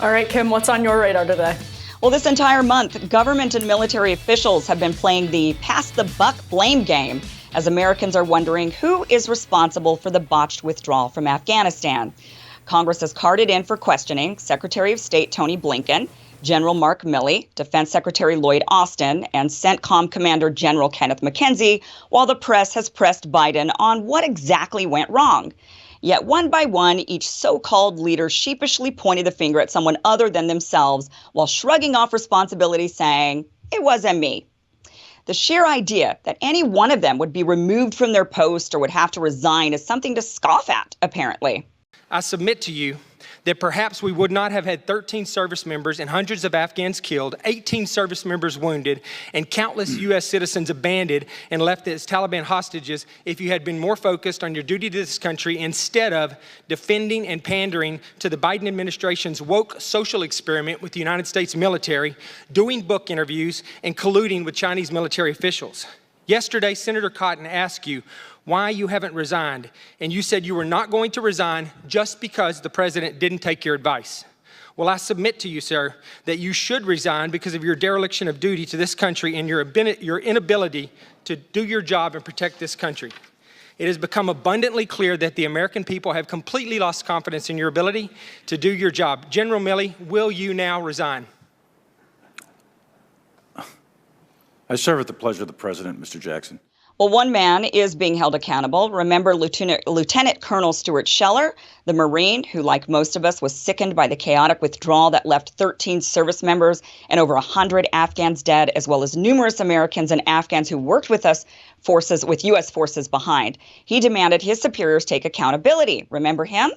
All right, Kim, what's on your radar today? Well, this entire month, government and military officials have been playing the pass the buck blame game as Americans are wondering who is responsible for the botched withdrawal from Afghanistan. Congress has carted in for questioning Secretary of State Tony Blinken, General Mark Milley, Defense Secretary Lloyd Austin, and CENTCOM Commander General Kenneth McKenzie, while the press has pressed Biden on what exactly went wrong. Yet one by one, each so-called leader sheepishly pointed the finger at someone other than themselves while shrugging off responsibility, saying, "It wasn't me." The sheer idea that any one of them would be removed from their post or would have to resign is something to scoff at, apparently. I submit to you that perhaps we would not have had 13 service members and hundreds of Afghans killed, 18 service members wounded, and countless U.S. citizens abandoned and left as Taliban hostages if you had been more focused on your duty to this country instead of defending and pandering to the Biden administration's woke social experiment with the United States military, doing book interviews, and colluding with Chinese military officials. Yesterday, Senator Cotton asked you why you haven't resigned, and you said you were not going to resign just because the president didn't take your advice. Well, I submit to you, sir, that you should resign because of your dereliction of duty to this country and your inability to do your job and protect this country. It has become abundantly clear that the American people have completely lost confidence in your ability to do your job. General Milley, will you now resign? I serve at the pleasure of the president, Mr. Jackson. Well, one man is being held accountable. Remember Lieutenant Colonel Stuart Scheller, the Marine who, like most of us, was sickened by the chaotic withdrawal that left 13 service members and over 100 Afghans dead, as well as numerous Americans and Afghans who worked with U.S. forces behind. He demanded his superiors take accountability. Remember him?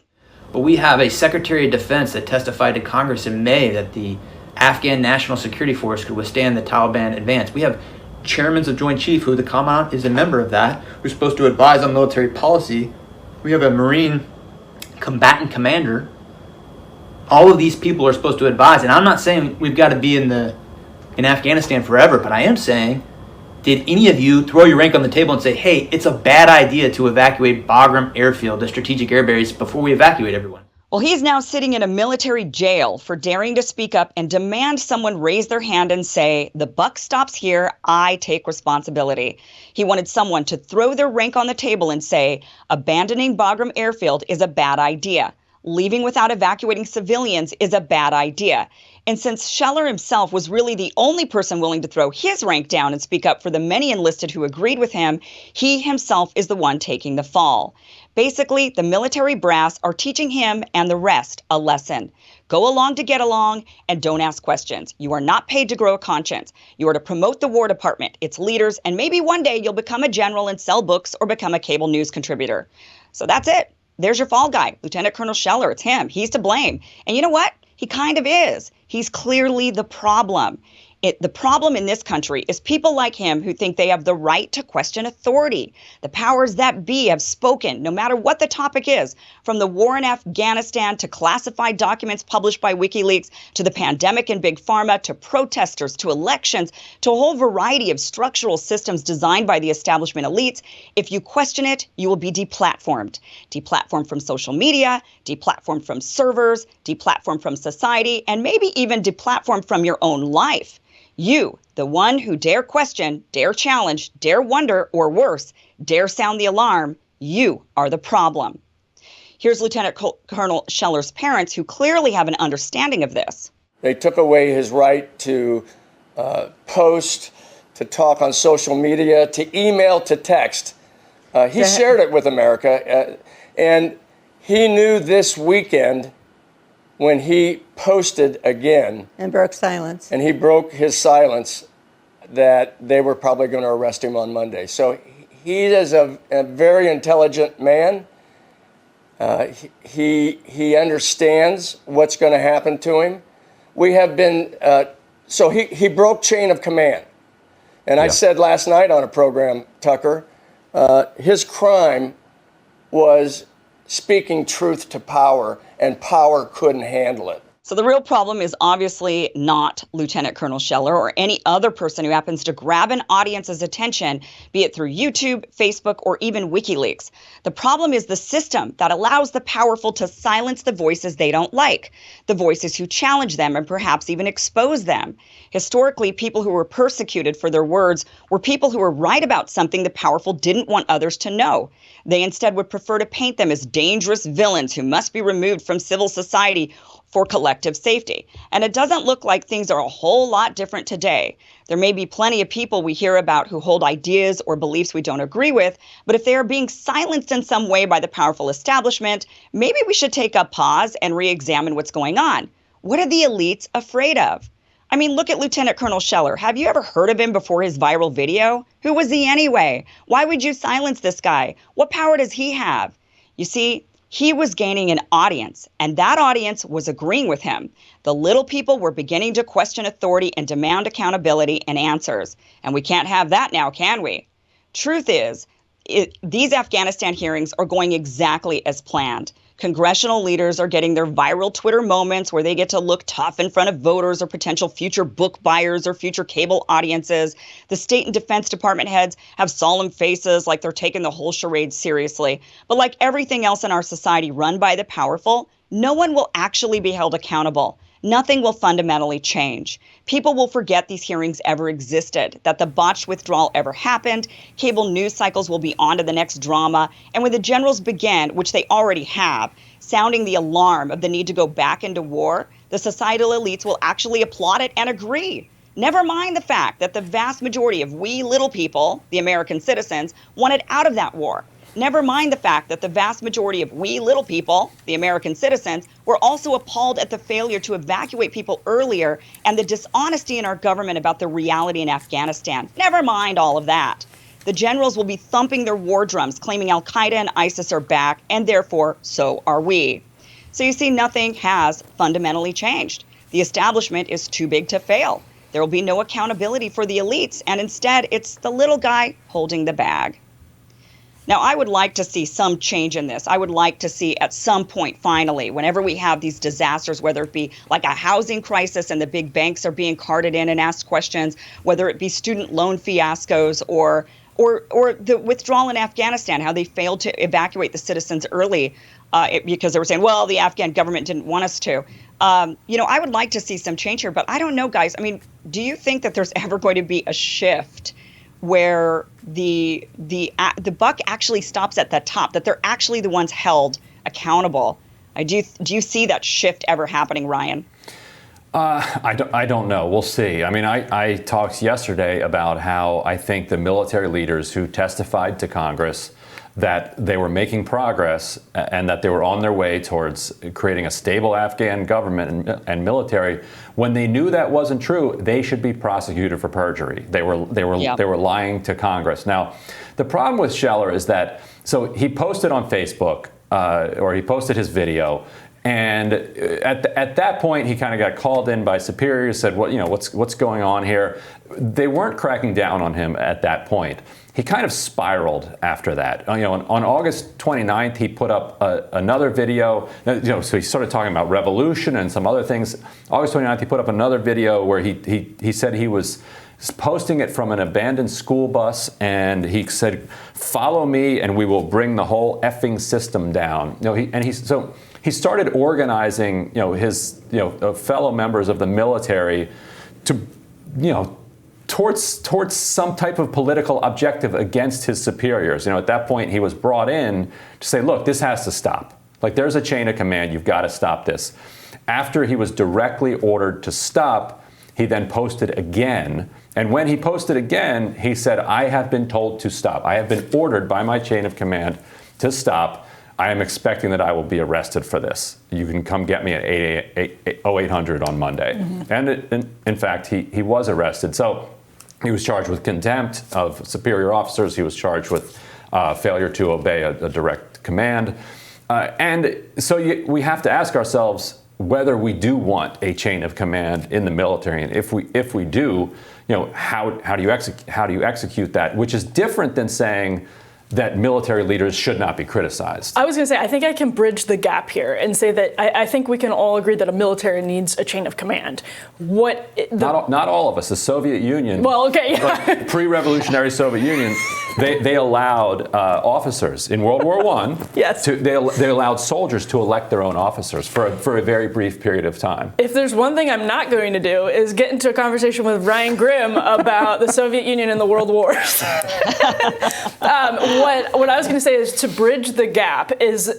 But we have a Secretary of Defense that testified to Congress in May that the Afghan National Security Force could withstand the Taliban advance. We have chairmen of Joint Chief, who the Commandant is a member of that, who's supposed to advise on military policy. We have a Marine combatant commander. All of these people are supposed to advise, and I'm not saying we've got to be in Afghanistan forever, but I am saying, did any of you throw your rank on the table and say, hey, it's a bad idea to evacuate Bagram Airfield, the strategic air base, before we evacuate everyone? Well, he's now sitting in a military jail for daring to speak up and demand someone raise their hand and say, the buck stops here, I take responsibility. He wanted someone to throw their rank on the table and say, abandoning Bagram Airfield is a bad idea. Leaving without evacuating civilians is a bad idea. And since Scheller himself was really the only person willing to throw his rank down and speak up for the many enlisted who agreed with him, he himself is the one taking the fall. Basically, the military brass are teaching him and the rest a lesson. Go along to get along and don't ask questions. You are not paid to grow a conscience. You are to promote the War Department, its leaders, and maybe one day you'll become a general and sell books or become a cable news contributor. So that's it. There's your fall guy, Lieutenant Colonel Scheller. It's him. He's to blame. And you know what? He kind of is. He's clearly the problem. The problem in this country is people like him who think they have the right to question authority. The powers that be have spoken, no matter what the topic is, from the war in Afghanistan to classified documents published by WikiLeaks, to the pandemic in Big Pharma, to protesters, to elections, to a whole variety of structural systems designed by the establishment elites. If you question it, you will be deplatformed. Deplatformed from social media, deplatformed from servers, deplatformed from society, and maybe even deplatformed from your own life. You, the one who dare question, dare challenge, dare wonder, or worse, dare sound the alarm, you are the problem. Here's Lieutenant Colonel Scheller's parents, who clearly have an understanding of this. They took away his right to post, to talk on social media, to email, to text. He shared it with America, and he knew this weekend when he posted again and broke silence, and he broke his silence, that they were probably going to arrest him on Monday. So he is a very intelligent man. He understands what's going to happen to him. We have been, so he broke chain of command. And I said last night on a program, Tucker, his crime was speaking truth to power, and power couldn't handle it. So the real problem is obviously not Lieutenant Colonel Scheller or any other person who happens to grab an audience's attention, be it through YouTube, Facebook, or even WikiLeaks. The problem is the system that allows the powerful to silence the voices they don't like, the voices who challenge them and perhaps even expose them. Historically, people who were persecuted for their words were people who were right about something the powerful didn't want others to know. They instead would prefer to paint them as dangerous villains who must be removed from civil society for collective safety. And it doesn't look like things are a whole lot different today. There may be plenty of people we hear about who hold ideas or beliefs we don't agree with, but if they are being silenced in some way by the powerful establishment, maybe we should take a pause and re-examine what's going on. What are the elites afraid of? I mean, look at Lieutenant Colonel Scheller. Have you ever heard of him before his viral video? Who was he anyway? Why would you silence this guy? What power does he have? You see, he was gaining an audience, and that audience was agreeing with him. The little people were beginning to question authority and demand accountability and answers. And we can't have that now, can we? Truth is, these Afghanistan hearings are going exactly as planned. Congressional leaders are getting their viral Twitter moments where they get to look tough in front of voters or potential future book buyers or future cable audiences. The state and Defense Department heads have solemn faces like they're taking the whole charade seriously. But like everything else in our society run by the powerful, no one will actually be held accountable. Nothing will fundamentally change. People will forget these hearings ever existed, that the botched withdrawal ever happened, cable news cycles will be on to the next drama, and when the generals begin, which they already have, sounding the alarm of the need to go back into war, the societal elites will actually applaud it and agree. Never mind the fact that the vast majority of we little people, the American citizens, wanted out of that war. Never mind the fact that the vast majority of we little people, the American citizens, were also appalled at the failure to evacuate people earlier and the dishonesty in our government about the reality in Afghanistan. Never mind all of that. The generals will be thumping their war drums, claiming Al-Qaeda and ISIS are back, and therefore, so are we. So you see, nothing has fundamentally changed. The establishment is too big to fail. There will be no accountability for the elites, and instead, it's the little guy holding the bag. Now, I would like to see some change in this. I would like to see at some point, finally, whenever we have these disasters, whether it be like a housing crisis and the big banks are being carted in and asked questions, whether it be student loan fiascos or the withdrawal in Afghanistan, how they failed to evacuate the citizens early because they were saying, well, the Afghan government didn't want us to. I would like to see some change here, but I don't know, guys. I mean, do you think that there's ever going to be a shift where the buck actually stops at the top, that they're actually the ones held accountable? Do you see that shift ever happening, Ryan? I don't know. We'll see. I mean, I talked yesterday about how I think the military leaders who testified to Congress that they were making progress and that they were on their way towards creating a stable Afghan government and military. When they knew that wasn't true, they should be prosecuted for perjury. They were lying to Congress. Now, the problem with Scheller is that so he posted on Facebook or he posted his video. And at that point, he kind of got called in by superiors, said, what's going on here? They weren't cracking down on him at that point. He kind of spiraled after that. On August 29th, he put up another video. So he started talking about revolution and some other things. August 29th, he put up another video where he said he was posting it from an abandoned school bus, and he said, "Follow me, and we will bring the whole effing system down." He started organizing, his, fellow members of the military to, towards some type of political objective against his superiors. At that point, he was brought in to say, look, this has to stop. Like, there's a chain of command. You've got to stop this. After he was directly ordered to stop, he then posted again. And when he posted again, he said, I have been told to stop. I have been ordered by my chain of command to stop. I am expecting that I will be arrested for this. You can come get me at 0800 on Monday. Mm-hmm. And in fact, he was arrested. So he was charged with contempt of superior officers. He was charged with failure to obey a direct command. And so we have to ask ourselves whether we do want a chain of command in the military. And if we do, how do you execute that? Which is different than saying, that military leaders should not be criticized. I was going to say, I think I can bridge the gap here and say that I think we can all agree that a military needs a chain of command. Not all of us. The Soviet Union, well, okay, yeah. like pre-revolutionary Soviet Union, they allowed officers in World War I. Yes. They allowed soldiers to elect their own officers for a very brief period of time. If there's one thing I'm not going to do is get into a conversation with Ryan Grimm about the Soviet Union and the World Wars. What I was going to say is, to bridge the gap is,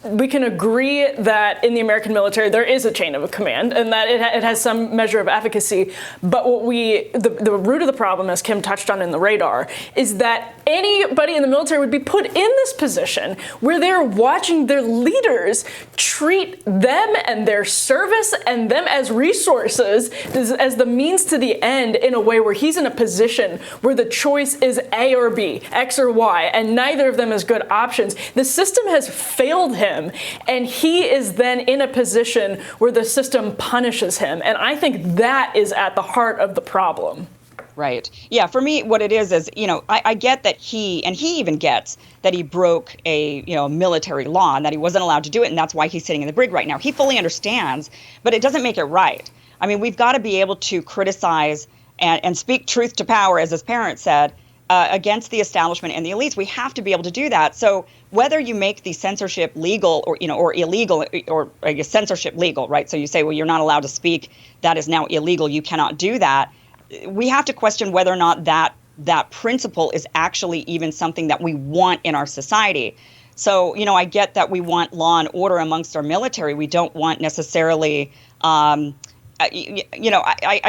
we can agree that in the American military there is a chain of command and that it has some measure of efficacy. But the root of the problem, as Kim touched on in the radar, is that anybody in the military would be put in this position where they're watching their leaders treat them and their service and them as resources, as the means to the end, in a way where he's in a position where the choice is A or B, X or Y, and neither of them is good options. The system has failed him, and he is then in a position where the system punishes him. And I think that is at the heart of the problem. Right. Yeah. For me, what it is, I get that he even gets that he broke a military law and that he wasn't allowed to do it. And that's why he's sitting in the brig right now. He fully understands, but it doesn't make it right. I mean, we've got to be able to criticize and speak truth to power, as his parents said, against the establishment and the elites. We have to be able to do that. So whether you make the censorship legal or illegal, or I guess censorship legal, right? So you say, well, you're not allowed to speak. That is now illegal. You cannot do that. We have to question whether or not that principle is actually even something that we want in our society. So, I get that we want law and order amongst our military. We don't want necessarily, I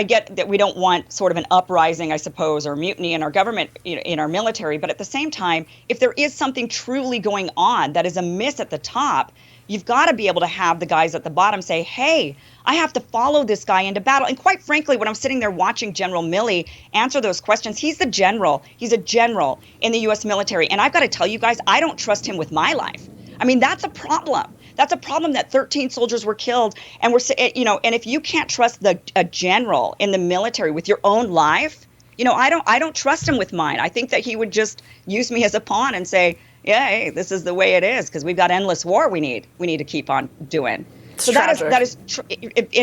get that we don't want sort of an uprising, I suppose, or mutiny in our government, in our military. But at the same time, if there is something truly going on that is amiss at the top, you've got to be able to have the guys at the bottom say, hey, I have to follow this guy into battle. And quite frankly, when I'm sitting there watching General Milley answer those questions, he's the general. He's a general in the U.S. military. And I've got to tell you guys, I don't trust him with my life. I mean, that's a problem. That's a problem that 13 soldiers were killed. And and if you can't trust a general in the military with your own life, I don't trust him with mine. I think that he would just use me as a pawn and say, yeah, hey, this is the way it is, because we've got endless war we need to keep on doing. So that is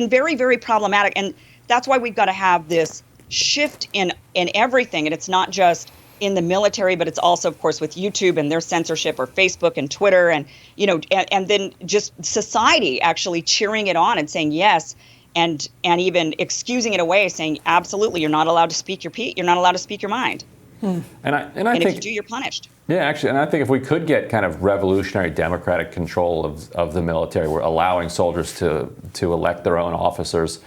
very, very problematic. And that's why we've got to have this shift in everything. And it's not just in the military, but it's also, of course, with YouTube and their censorship, or Facebook and Twitter, and and then just society actually cheering it on and saying yes, and even excusing it away, saying absolutely, you're not allowed to speak you're not allowed to speak your mind. And I think if you do, you're punished. Yeah, actually, and I think if we could get kind of revolutionary democratic control of the military, we're allowing soldiers to elect their own officers,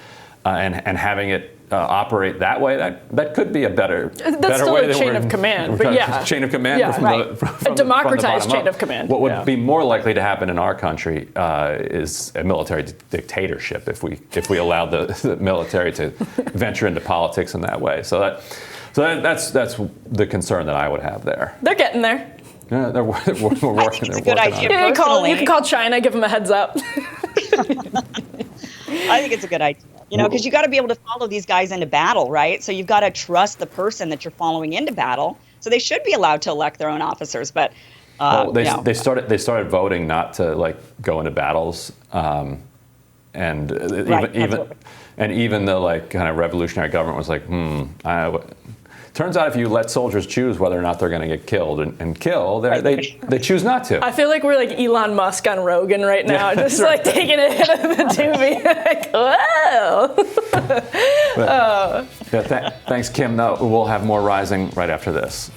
and having it operate that way, that could be a better still way. A chain of command, but yeah, chain of command, yeah, right. A democratized chain of command. What would be more likely to happen in our country is a military dictatorship if we allowed the military to venture into politics in that way. So that's the concern that I would have there. They're getting there. Yeah, we're working. I think it's a good idea. You can call China, give them a heads up. I think it's a good idea. Because you got to be able to follow these guys into battle, right? So you've got to trust the person that you're following into battle. So they should be allowed to elect their own officers. But they started voting not to go into battles, and even the kind of revolutionary government was like, turns out if you let soldiers choose whether or not they're going to get killed and kill, they choose not to. I feel like we're like Elon Musk on Rogan right now, just taking a hit of the doobie. Whoa. Thanks, Kim. No, we'll have more Rising right after this.